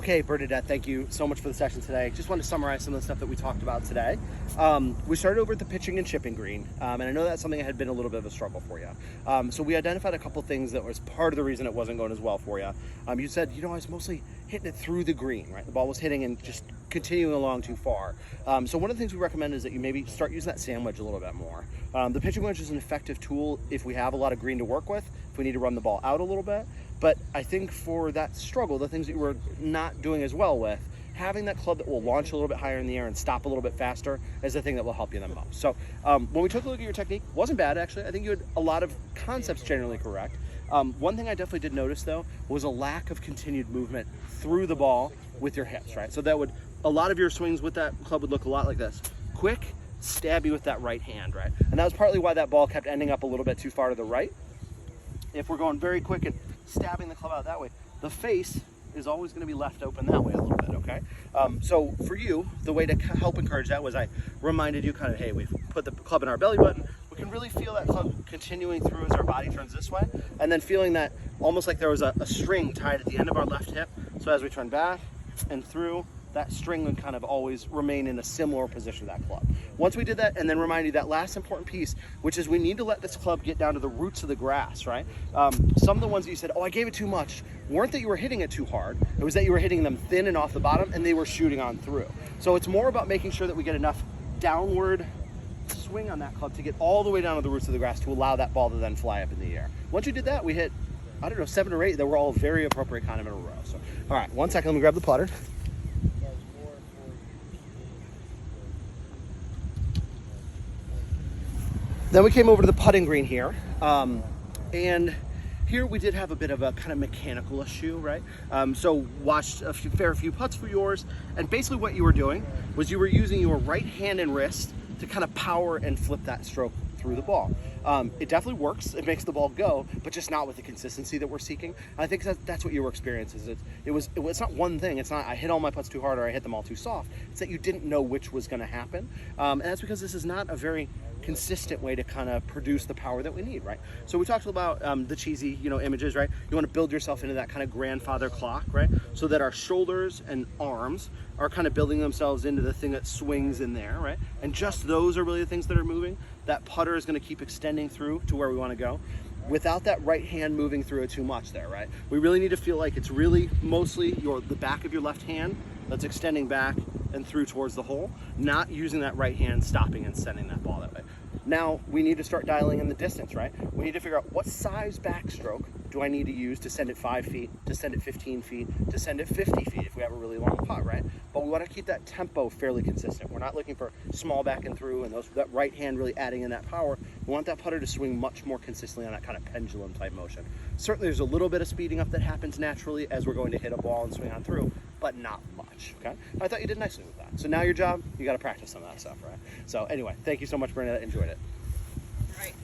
Okay, Bernadette, thank you so much for the session today. Just want to summarize some of the stuff that we talked about today. We started over at the pitching and chipping green, and I know that's something that had been a little bit of a struggle for you. So we identified a couple things that was part of the reason it wasn't going as well for you. You said, I was mostly hitting it through the green, right? The ball was hitting and just continuing along too far. So one of the things we recommend is that you maybe start using that sand wedge a little bit more. The pitching wedge is an effective tool if we have a lot of green to work with, if we need to run the ball out a little bit. But I think for that struggle, the things that you were not doing as well with, having that club that will launch a little bit higher in the air and stop a little bit faster is the thing that will help you the most. So when we took a look at your technique, wasn't bad actually. I think you had a lot of concepts generally correct. One thing I definitely did notice though was a lack of continued movement through the ball with your hips, right? So that would, a lot of your swings with that club would look a lot like this. Quick, stabby with that right hand, right? And that was partly why that ball kept ending up a little bit too far to the right. If we're going very quick and stabbing the club out that way, the face is always going to be left open that way a little bit, okay? So for you, the way to help encourage that was I reminded you kind of, hey, we've put the club in our belly button. We can really feel that club continuing through as our body turns this way, and then feeling that almost like there was a string tied at the end of our left hip. So as we turn back and through, that string would kind of always remain in a similar position to that club. Once we did that, and then remind you that last important piece, which is we need to let this club get down to the roots of the grass, right? Some of the ones that you said, oh, I gave it too much, weren't that you were hitting it too hard. It was that you were hitting them thin and off the bottom, and they were shooting on through. So it's more about making sure that we get enough downward swing on that club to get all the way down to the roots of the grass to allow that ball to then fly up in the air. Once you did that, we hit, 7 or 8 that were all very appropriate kind of in a row. So, all right, 1 second, let me grab the putter. Then we came over to the putting green here, and here we did have a bit of a kind of mechanical issue, right? So watched a fair few putts for yours, and basically what you were doing was you were using your right hand and wrist to kind of power and flip that stroke through the ball. It definitely works, it makes the ball go, but just not with the consistency that we're seeking. I think that's what your experience is. It's not one thing, it's not I hit all my putts too hard or I hit them all too soft. It's that you didn't know which was gonna happen. And that's because this is not a very consistent way to kind of produce the power that we need, right? So we talked about the cheesy, images, right? You want to build yourself into that kind of grandfather clock, right? So that our shoulders and arms are kind of building themselves into the thing that swings in there, right? And just those are really the things that are moving. That putter is going to keep extending through to where we want to go without that right hand moving through it too much there, right? We really need to feel like it's really mostly the back of your left hand that's extending back and through towards the hole, not using that right hand stopping and sending that ball that way. Now we need to start dialing in the distance, right? We need to figure out what size backstroke do I need to use to send it 5 feet, to send it 15 feet, to send it 50 feet if we have a really long putt, right? But we want to keep that tempo fairly consistent. We're not looking for small back and through and that right hand really adding in that power. We want that putter to swing much more consistently on that kind of pendulum type motion. Certainly there's a little bit of speeding up that happens naturally as we're going to hit a ball and swing on through, but not much, okay? I thought you did nicely with that. So now your job, you got to practice some of that stuff, right? So anyway, thank you so much, Bernadette. Enjoyed it. All right.